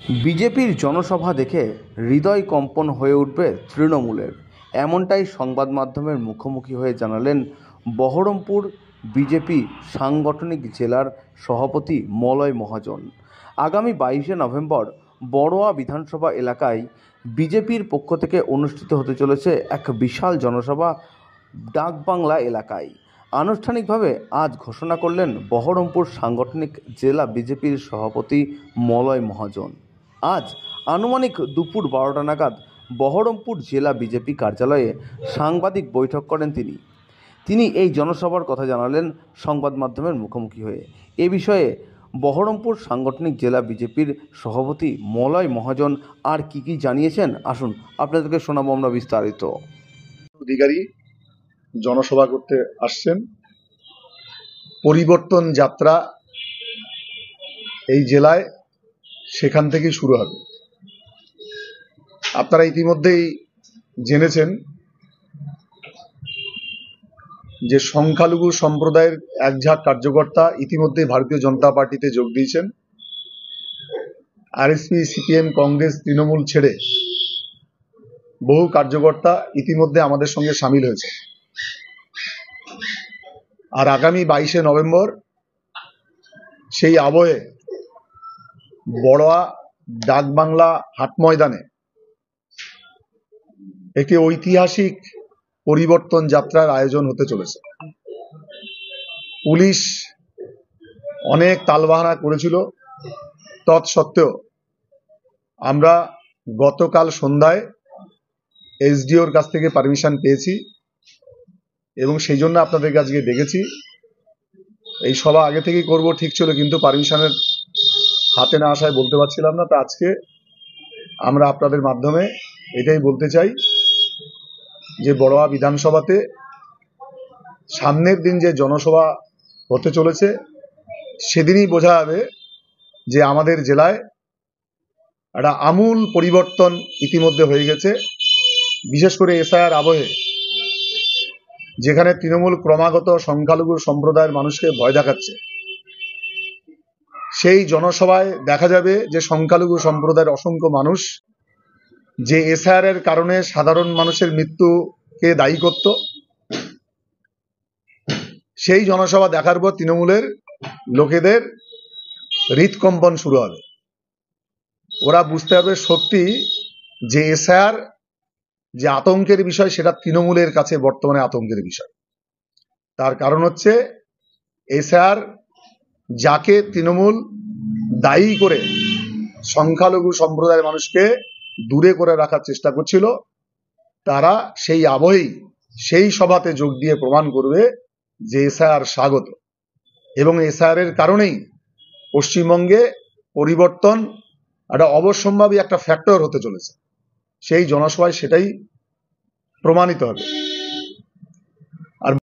বিজেপির জনসভা দেখে হৃদয় কম্পন হয়ে উঠবে তৃণমূলের, এমনটাই সংবাদ মাধ্যমের মুখোমুখি হয়ে জানালেন বহরমপুর বিজেপি সাংগঠনিক জেলার সভাপতি মলয় মহাজন। আগামী 22শে নভেম্বর বড়োয়া বিধানসভা এলাকায় বিজেপির পক্ষ থেকে অনুষ্ঠিত হতে চলেছে এক বিশাল জনসভা ডাকবাংলা এলাকায়। আনুষ্ঠানিকভাবে আজ ঘোষণা করলেন বহরমপুর সাংগঠনিক জেলা বিজেপির সভাপতি মলয় মহাজন। আজ আনুমানিক দুপুর 12টা নাগাদ বহরমপুর জেলা বিজেপি কার্যালয়ে সাংবাদিক বৈঠক করেন তিনি এই জনসভার কথা জানালেন সংবাদ মাধ্যমের মুখোমুখি হয়ে। এ বিষয়ে বহরমপুর সাংগঠনিক জেলা বিজেপির সভাপতি মলয় মহাজন আর কি জানিয়েছেন, আসুন আপনাদেরকে শোনাবো আমরা বিস্তারিত। অধিকারী জনসভা করতে আসছেন। পরিবর্তন যাত্রা এই জেলায় সেখান থেকেই শুরু হবে। আপনারা ইতিমধ্যেই জেনেছেন যে সংখ্যালঘু সম্প্রদায়ের একঝাঁক কার্যকর্তা ইতিমধ্যেই ভারতীয় জনতা পার্টিতে যোগ দিয়েছেন। আরএসপি, সিপিএম, কংগ্রেস, তৃণমূল ছেড়ে বহু কার্যকর্তা ইতিমধ্যে আমাদের সঙ্গে সামিল হয়েছে। আর আগামী 22শে নভেম্বর সেই আবহে বড়োয়া ডাকবাংলা হাট ময়দানে একটি ঐতিহাসিক পরিবর্তন যাত্রার আয়োজন হতে চলেছে। পুলিশ অনেক তালবাহানা করেছিল, তৎসত্ত্বেও আমরা গতকাল সন্ধ্যায় এসডিওর কাছ থেকে পারমিশন পেয়েছি এবং সেই জন্য আপনাদেরকে আজকে ডেকেছি। এই সভা আগে থেকেই করব ঠিক ছিল, কিন্তু পারমিশনের হাতে না আসায় বলতে পারছিলাম না। তা আজকে আমরা আপনাদের মাধ্যমে এটাই বলতে চাই যে বড়োয়া বিধানসভাতে সামনের দিন যে জনসভা হতে চলেছে সেদিনই বোঝা যাবে যে আমাদের জেলায় একটা আমূল পরিবর্তন ইতিমধ্যে হয়ে গেছে। বিশেষ করে এসআইআর আবহে যেখানে তৃণমূল ক্রমাগত সংখ্যালঘু সম্প্রদায়ের মানুষকে ভয় দেখাচ্ছে, সেই জনসভায় দেখা যাবে যে সংখ্যালঘু সম্প্রদায়ের অসংখ্য মানুষ যে এসআইআর এর কারণে সাধারণ মানুষের মৃত্যুকে দায়ী করত, সেই জনসভা দেখার পর তৃণমূলের লোকেদের হৃদকম্পন শুরু হবে। ওরা বুঝতে পারবে সত্যি যে এসআইআর যে আতঙ্কের বিষয় সেটা তৃণমূলের কাছে বর্তমানে আতঙ্কের বিষয়। তার কারণ হচ্ছে এসআইআর যাকে তৃণমূল দায়ী করে সংখ্যালঘু সম্প্রদায়ের মানুষকে দূরে করে রাখার চেষ্টা করছিল, তারা সেই আবহেই সেই সভাতে যোগ দিয়ে প্রমাণ করবে যে এসআইআর স্বাগত এবং এসআইআর এর কারণেই পশ্চিমবঙ্গে পরিবর্তন একটা অবশ্যম্ভাবী একটা ফ্যাক্টর হতে চলেছে। সেই জনসভায় সেটাই প্রমাণিত হবে।